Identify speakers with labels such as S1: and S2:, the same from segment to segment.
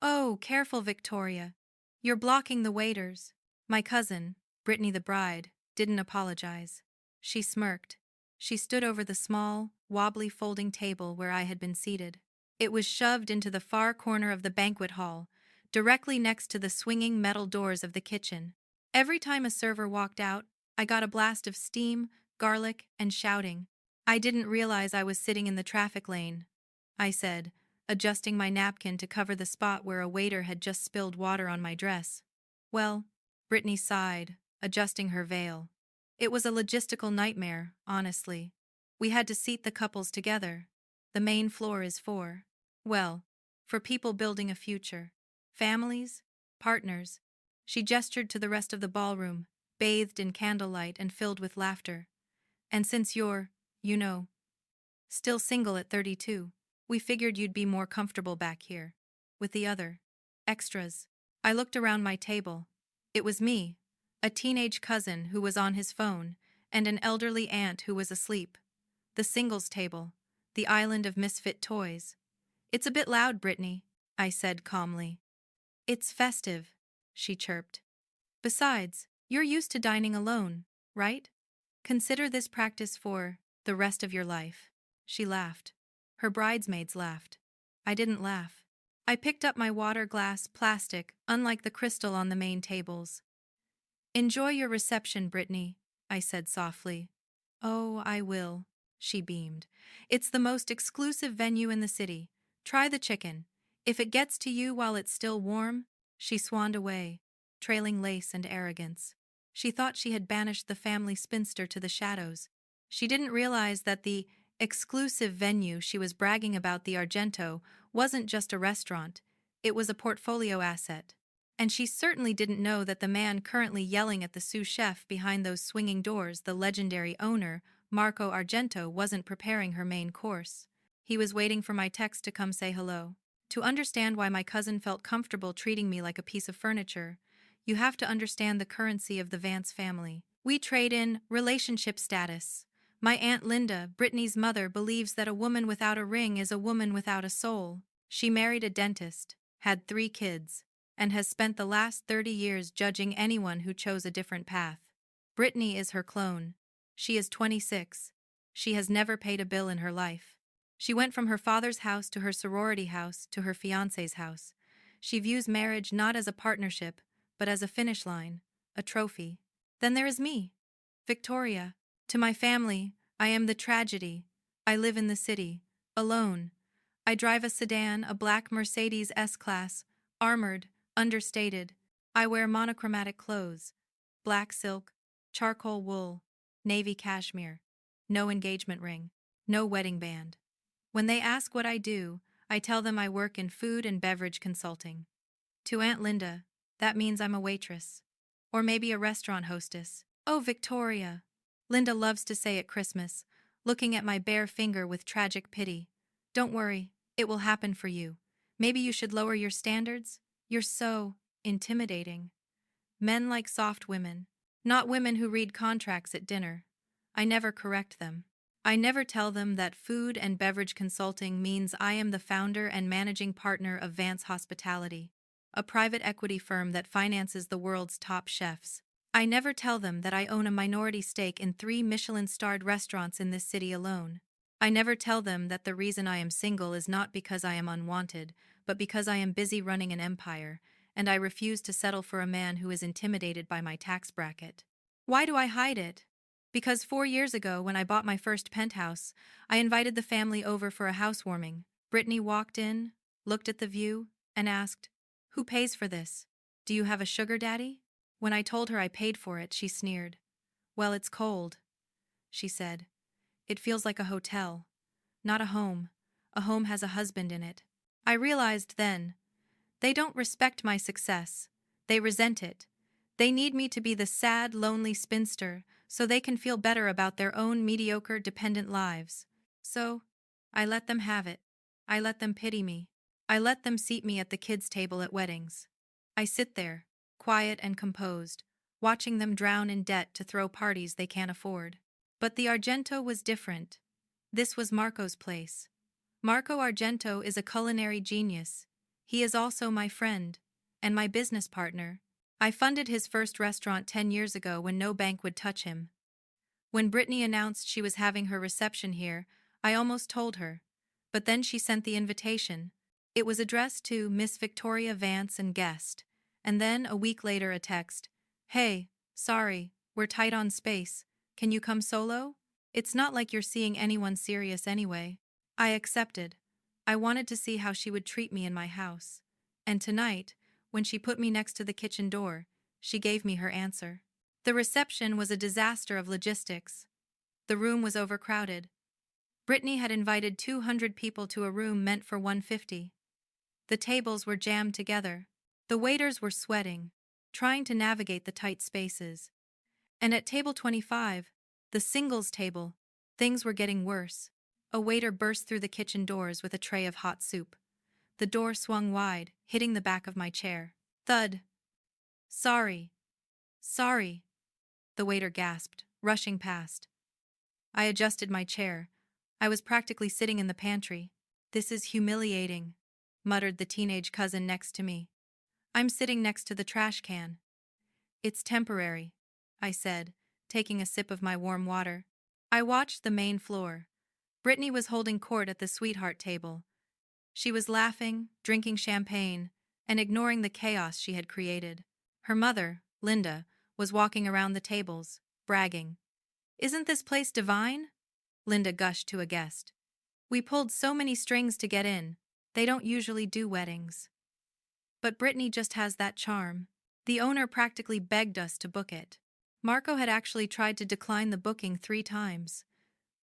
S1: Oh, careful, Victoria. You're blocking the waiters. My cousin, Brittany the bride, didn't apologize. She smirked. She stood over the small, wobbly folding table where I had been seated. It was shoved into the far corner of the banquet hall, directly next to the swinging metal doors of the kitchen. Every time a server walked out, I got a blast of steam, garlic, and shouting. I didn't realize I was sitting in the traffic lane, I said, adjusting my napkin to cover the spot where a waiter had just spilled water on my dress. Well, Brittany sighed, adjusting her veil. It was a logistical nightmare, honestly. We had to seat the couples together. The main floor is well, for people building a future. Families, partners. She gestured to the rest of the ballroom, bathed in candlelight and filled with laughter. And since you're, you know, still single at 32, we figured you'd be more comfortable back here. With the other extras. I looked around my table. It was me, a teenage cousin who was on his phone, and an elderly aunt who was asleep. The singles table, the island of misfit toys. It's a bit loud, Brittany, I said calmly. It's festive, she chirped. Besides, you're used to dining alone, right? Consider this practice for the rest of your life. She laughed. Her bridesmaids laughed. I didn't laugh. I picked up my water glass, plastic, unlike the crystal on the main tables. Enjoy your reception, Brittany, I said softly. Oh, I will, she beamed. It's the most exclusive venue in the city. Try the chicken. If it gets to you while it's still warm, she swanned away, trailing lace and arrogance. She thought she had banished the family spinster to the shadows. She didn't realize that the exclusive venue she was bragging about, the Argento, wasn't just a restaurant. It was a portfolio asset. And she certainly didn't know that the man currently yelling at the sous chef behind those swinging doors, the legendary owner, Marco Argento, wasn't preparing her main course. He was waiting for my text to come say hello. To understand why my cousin felt comfortable treating me like a piece of furniture, you have to understand the currency of the Vance family. We trade in relationship status. My Aunt Linda, Brittany's mother, believes that a woman without a ring is a woman without a soul. She married a dentist, had 3 kids, and has spent the last 30 years judging anyone who chose a different path. Brittany is her clone. She is 26. She has never paid a bill in her life. She went from her father's house to her sorority house to her fiancé's house. She views marriage not as a partnership, but as a finish line, a trophy. Then there is me, Victoria. To my family, I am the tragedy. I live in the city, alone. I drive a sedan, a black Mercedes S-Class, armored, understated. I wear monochromatic clothes, black silk, charcoal wool, navy cashmere. No engagement ring, no wedding band. When they ask what I do, I tell them I work in food and beverage consulting. To Aunt Linda, that means I'm a waitress. Or maybe a restaurant hostess. Oh, Victoria. Linda loves to say at Christmas, looking at my bare finger with tragic pity. Don't worry, it will happen for you. Maybe you should lower your standards? You're so intimidating. Men like soft women, not women who read contracts at dinner. I never correct them. I never tell them that food and beverage consulting means I am the founder and managing partner of Vance Hospitality, a private equity firm that finances the world's top chefs. I never tell them that I own a minority stake in 3 Michelin-starred restaurants in this city alone. I never tell them that the reason I am single is not because I am unwanted, but because I am busy running an empire, and I refuse to settle for a man who is intimidated by my tax bracket. Why do I hide it? Because 4 years ago, when I bought my first penthouse, I invited the family over for a housewarming. Brittany walked in, looked at the view, and asked, "Who pays for this? Do you have a sugar daddy?" When I told her I paid for it, she sneered. "Well, it's cold," she said. "It feels like a hotel, not a home. A home has a husband in it." I realized then, they don't respect my success. They resent it. They need me to be the sad, lonely spinster so they can feel better about their own mediocre, dependent lives. So, I let them have it. I let them pity me. I let them seat me at the kids' table at weddings. I sit there, quiet and composed, watching them drown in debt to throw parties they can't afford. But the Argento was different. This was Marco's place. Marco Argento is a culinary genius. He is also my friend and my business partner. I funded his first restaurant 10 years ago when no bank would touch him. When Brittany announced she was having her reception here, I almost told her. But then she sent the invitation. It was addressed to Miss Victoria Vance and guest. And then, a week later, a text. Hey, sorry, we're tight on space. Can you come solo? It's not like you're seeing anyone serious anyway. I accepted. I wanted to see how she would treat me in my house. And tonight, when she put me next to the kitchen door, she gave me her answer. The reception was a disaster of logistics. The room was overcrowded. Brittany had invited 200 people to a room meant for 150. The tables were jammed together. The waiters were sweating, trying to navigate the tight spaces. And at table 25, the singles table, things were getting worse. A waiter burst through the kitchen doors with a tray of hot soup. The door swung wide, hitting the back of my chair. Thud. Sorry. Sorry. The waiter gasped, rushing past. I adjusted my chair. I was practically sitting in the pantry. This is humiliating, muttered the teenage cousin next to me. I'm sitting next to the trash can. It's temporary, I said, taking a sip of my warm water. I watched the main floor. Brittany was holding court at the sweetheart table. She was laughing, drinking champagne, and ignoring the chaos she had created. Her mother, Linda, was walking around the tables, bragging. Isn't this place divine? Linda gushed to a guest. We pulled so many strings to get in. They don't usually do weddings. But Brittany just has that charm. The owner practically begged us to book it. Marco had actually tried to decline the booking 3 times.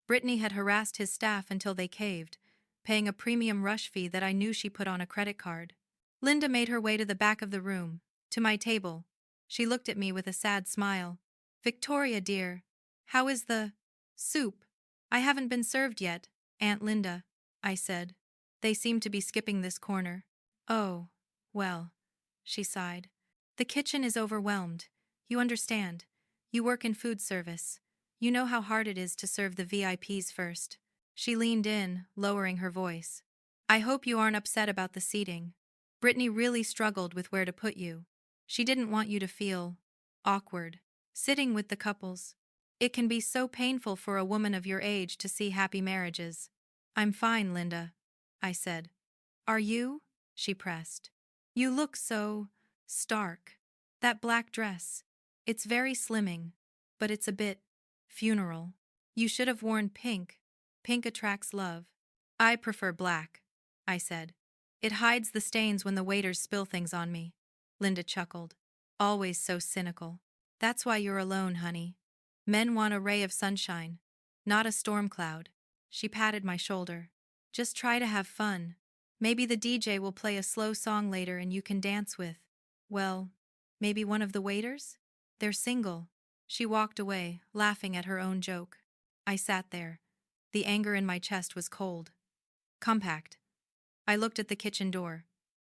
S1: Brittany had harassed his staff until they caved, paying a premium rush fee that I knew she put on a credit card. Linda made her way to the back of the room, to my table. She looked at me with a sad smile. Victoria, dear, how is the soup? I haven't been served yet, Aunt Linda, I said. They seem to be skipping this corner. Oh, well, she sighed. The kitchen is overwhelmed. You understand. You work in food service. You know how hard it is to serve the VIPs first. She leaned in, lowering her voice. I hope you aren't upset about the seating. Brittany really struggled with where to put you. She didn't want you to feel awkward sitting with the couples. It can be so painful for a woman of your age to see happy marriages. I'm fine, Linda, I said. Are you? She pressed. You look so stark. That black dress. It's very slimming, but it's a bit funeral. You should have worn pink. Pink attracts love. I prefer black, I said. It hides the stains when the waiters spill things on me. Linda chuckled. Always so cynical. That's why you're alone, honey. Men want a ray of sunshine, not a storm cloud. She patted my shoulder. Just try to have fun. Maybe the DJ will play a slow song later and you can dance with, well, maybe one of the waiters? They're single. She walked away, laughing at her own joke. I sat there. The anger in my chest was cold. Compact. I looked at the kitchen door.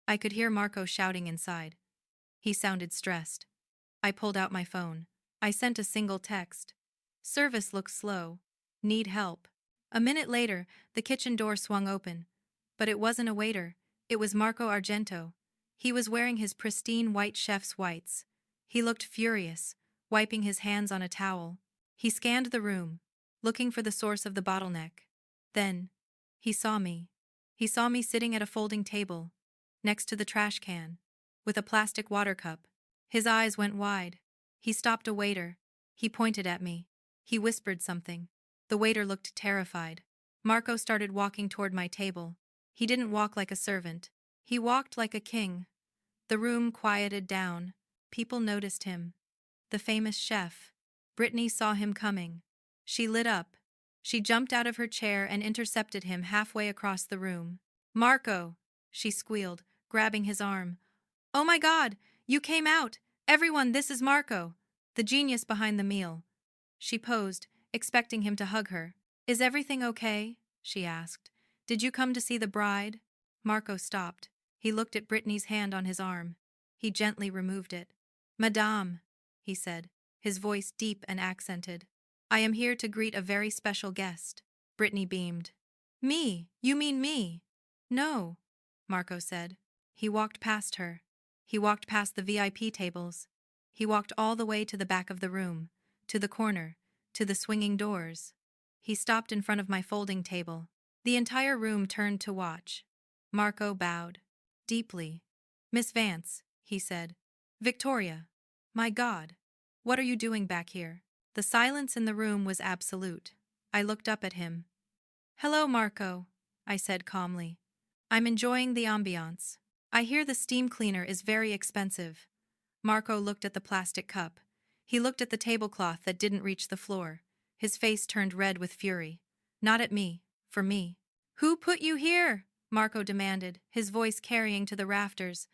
S1: I could hear Marco shouting inside. He sounded stressed. I pulled out my phone. I sent a single text. Service looks slow. Need help. A minute later, the kitchen door swung open. But it wasn't a waiter. It was Marco Argento. He was wearing his pristine white chef's whites. He looked furious, wiping his hands on a towel. He scanned the room, looking for the source of the bottleneck. Then, he saw me. He saw me sitting at a folding table, next to the trash can, with a plastic water cup. His eyes went wide. He stopped a waiter. He pointed at me. He whispered something. The waiter looked terrified. Marco started walking toward my table. He didn't walk like a servant. He walked like a king. The room quieted down. People noticed him. The famous chef. Brittany saw him coming. She lit up. She jumped out of her chair and intercepted him halfway across the room. Marco, she squealed, grabbing his arm. Oh my God, you came out! Everyone, this is Marco, the genius behind the meal. She posed, expecting him to hug her. Is everything okay? She asked. Did you come to see the bride? Marco stopped. He looked at Brittany's hand on his arm. He gently removed it. Madame, he said, his voice deep and accented. I am here to greet a very special guest. Brittany beamed. Me? You mean me? No, Marco said. He walked past her. He walked past the VIP tables. He walked all the way to the back of the room, to the corner, to the swinging doors. He stopped in front of my folding table. The entire room turned to watch. Marco bowed. Deeply. "Miss Vance," he said. "Victoria. My God. What are you doing back here?" The silence in the room was absolute. I looked up at him. "Hello, Marco," I said calmly. "I'm enjoying the ambiance. I hear the steam cleaner is very expensive." Marco looked at the plastic cup. He looked at the tablecloth that didn't reach the floor. His face turned red with fury. Not at me, for me. "Who put you here?" Marco demanded, his voice carrying to the rafters.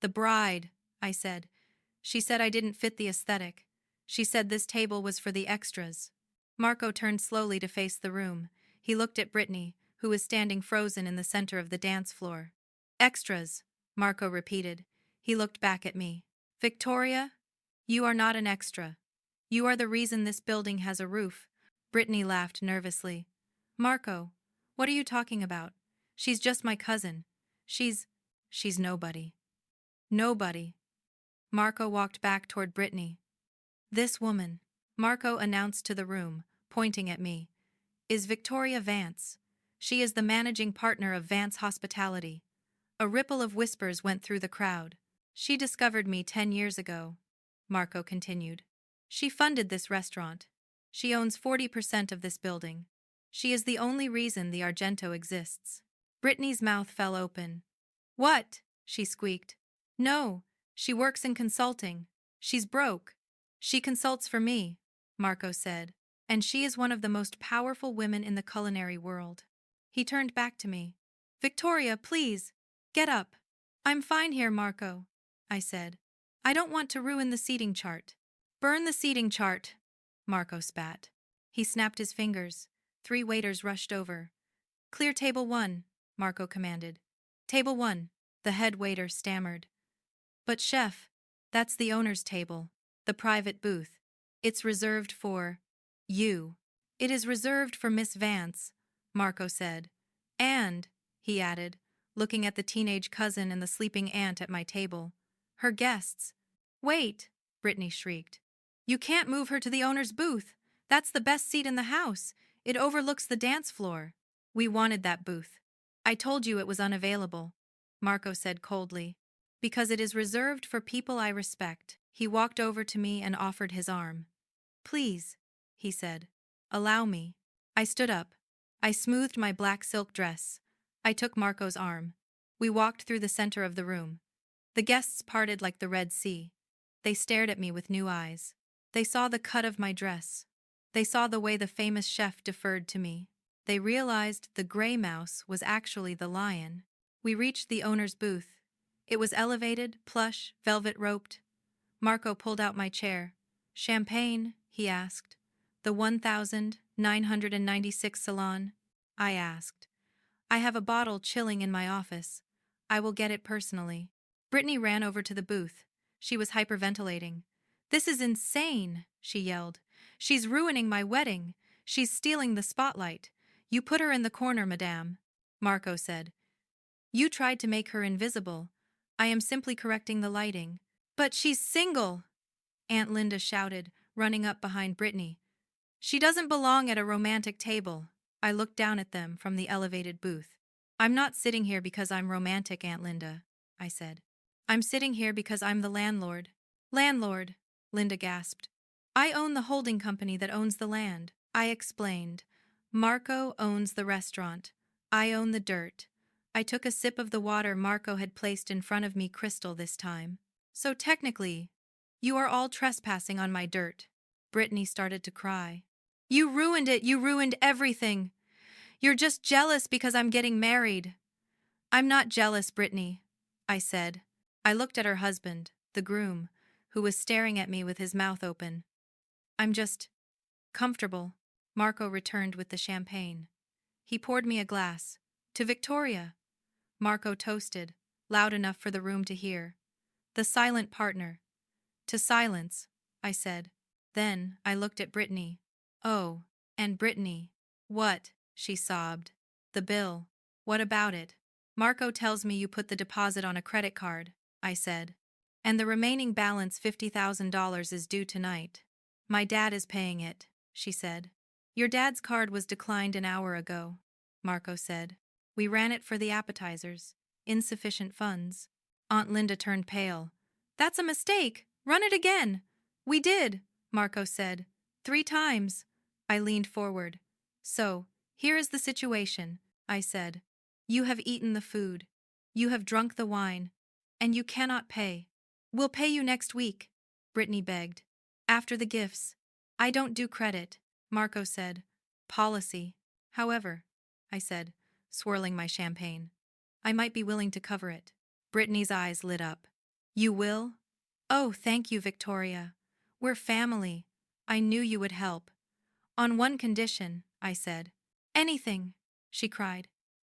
S1: "The bride," I said. "She said I didn't fit the aesthetic. She said this table was for the extras." Marco turned slowly to face the room. He looked at Brittany, who was standing frozen in the center of the dance floor. "Extras," Marco repeated. He looked back at me. "Victoria, you are not an extra. You are the reason this building has a roof." Brittany laughed nervously. "Marco, what are you talking about? She's just my cousin. She's nobody." "Nobody." Marco walked back toward Brittany. "This woman," Marco announced to the room, pointing at me, "is Victoria Vance. She is the managing partner of Vance Hospitality." A ripple of whispers went through the crowd. "She discovered me 10 years ago," Marco continued. "She funded this restaurant. She owns 40% of this building. She is the only reason the Argento exists." Brittany's mouth fell open. "What?" she squeaked. "No, she works in consulting. She's broke. She consults for me," Marco said, "and she is one of the most powerful women in the culinary world." He turned back to me. "Victoria, please, get up." "I'm fine here, Marco," I said. "I don't want to ruin the seating chart." "Burn the seating chart," Marco spat. He snapped his fingers. 3 waiters rushed over. "Clear table 1, Marco commanded. "Table 1, the head waiter stammered. "But chef, that's the owner's table, the private booth. It's reserved for you." "It is reserved for Miss Vance," Marco said. "And," he added, looking at the teenage cousin and the sleeping aunt at my table, "her guests." "Wait," Brittany shrieked. "You can't move her to the owner's booth. That's the best seat in the house. It overlooks the dance floor." "We wanted that booth. I told you it was unavailable," Marco said coldly, "because it is reserved for people I respect." He walked over to me and offered his arm. "Please," he said, "allow me." I stood up. I smoothed my black silk dress. I took Marco's arm. We walked through the center of the room. The guests parted like the Red Sea. They stared at me with new eyes. They saw the cut of my dress. They saw the way the famous chef deferred to me. They realized the gray mouse was actually the lion. We reached the owner's booth. It was elevated, plush, velvet-roped. Marco pulled out my chair. "Champagne?" he asked. "The 1996 salon?" I asked. "I have a bottle chilling in my office. I will get it personally." Brittany ran over to the booth. She was hyperventilating. "This is insane," she yelled. "She's ruining my wedding. She's stealing the spotlight." "You put her in the corner, madame," Marco said. "You tried to make her invisible. I am simply correcting the lighting." "But she's single," Aunt Linda shouted, running up behind Brittany. "She doesn't belong at a romantic table." I looked down at them from the elevated booth. "I'm not sitting here because I'm romantic, Aunt Linda," I said. "I'm sitting here because I'm the landlord." "Landlord," Linda gasped. "I own the holding company that owns the land." I explained. "Marco owns the restaurant. I own the dirt." I took a sip of the water Marco had placed in front of me, crystal this time. "So technically, you are all trespassing on my dirt." Brittany started to cry. "You ruined it! You ruined everything! You're just jealous because I'm getting married." "I'm not jealous, Brittany," I said. I looked at her husband, the groom, who was staring at me with his mouth open. "I'm just comfortable." Marco returned with the champagne. He poured me a glass. "To Victoria." Marco toasted, loud enough for the room to hear. "The silent partner." "To silence," I said. Then I looked at Brittany. "Oh, and Brittany." "What?" she sobbed. "The bill. What about it?" Marco tells me you put the deposit on a credit card, I said. And the remaining balance $50,000 is due tonight. My dad is paying it, she said. Your dad's card was declined an hour ago, Marco said. We ran it for the appetizers. Insufficient funds. Aunt Linda turned pale. That's a mistake. Run it again. We did, Marco said. 3 times. I leaned forward. So, here is the situation, I said. You have eaten the food. You have drunk the wine. And you cannot pay. We'll pay you next week, Brittany begged. After the gifts. I don't do credit, Marco said. Policy. However, I said, swirling my champagne. I might be willing to cover it. Brittany's eyes lit up. You will? Oh, thank you, Victoria. We're family. I knew you would help. On one condition, I said. Anything, she cried.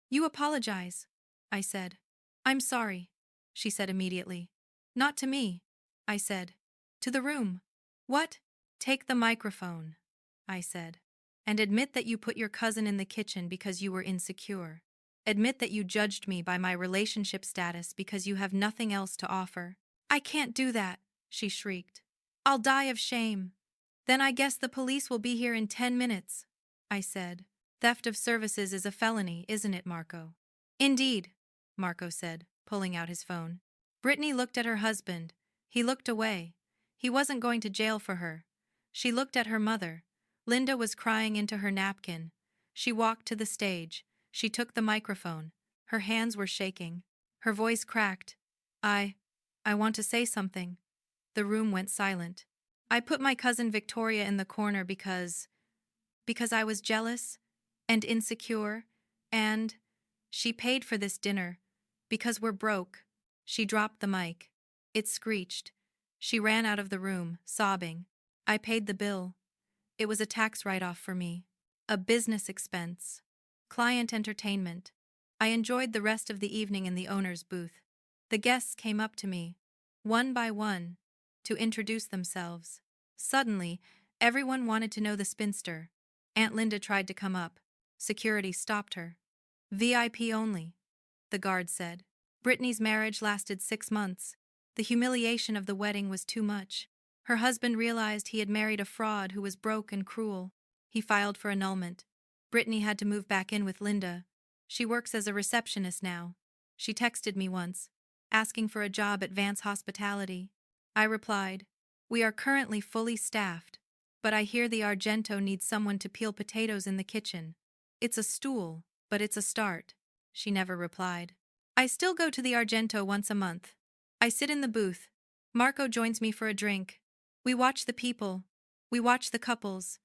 S1: You apologize, I said. I'm sorry, she said immediately. Not to me, I said. To the room. What? Take the microphone, I said. And admit that you put your cousin in the kitchen because you were insecure. Admit that you judged me by my relationship status because you have nothing else to offer. I can't do that, she shrieked. I'll die of shame. Then I guess the police will be here in 10 minutes, I said. Theft of services is a felony, isn't it, Marco? Indeed, Marco said, pulling out his phone. Brittany looked at her husband. He looked away. He wasn't going to jail for her. She looked at her mother. Linda was crying into her napkin. She walked to the stage. She took the microphone. Her hands were shaking. Her voice cracked. I want to say something. The room went silent. I put my cousin Victoria in the corner because I was jealous and insecure, and she paid for this dinner because we're broke. She dropped the mic. It screeched. She ran out of the room, sobbing. I paid the bill. It was a tax write-off for me. A business expense. Client entertainment. I enjoyed the rest of the evening in the owner's booth. The guests came up to me, one by one, to introduce themselves. Suddenly, everyone wanted to know the spinster. Aunt Linda tried to come up. Security stopped her. VIP only, the guard said. Brittany's marriage lasted 6 months. The humiliation of the wedding was too much. Her husband realized he had married a fraud who was broke and cruel. He filed for annulment. Brittany had to move back in with Linda. She works as a receptionist now. She texted me once, asking for a job at Vance Hospitality. I replied, we are currently fully staffed, but I hear the Argento needs someone to peel potatoes in the kitchen. It's a stool, but it's a start. She never replied. I still go to the Argento once a month. I sit in the booth. Marco joins me for a drink. We watch the people. We watch the couples.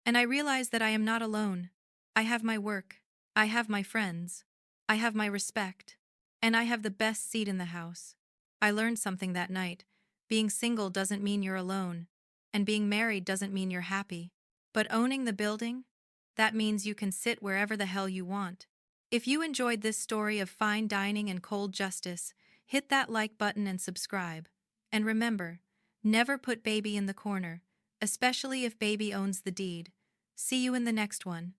S1: And I realize that I am not alone. I have my work. I have my friends. I have my respect. And I have the best seat in the house. I learned something that night. Being single doesn't mean you're alone. And being married doesn't mean you're happy. But owning the building? That means you can sit wherever the hell you want. If you enjoyed this story of fine dining and cold justice, hit that like button and subscribe. And remember, never put baby in the corner, especially if baby owns the deed. See you in the next one.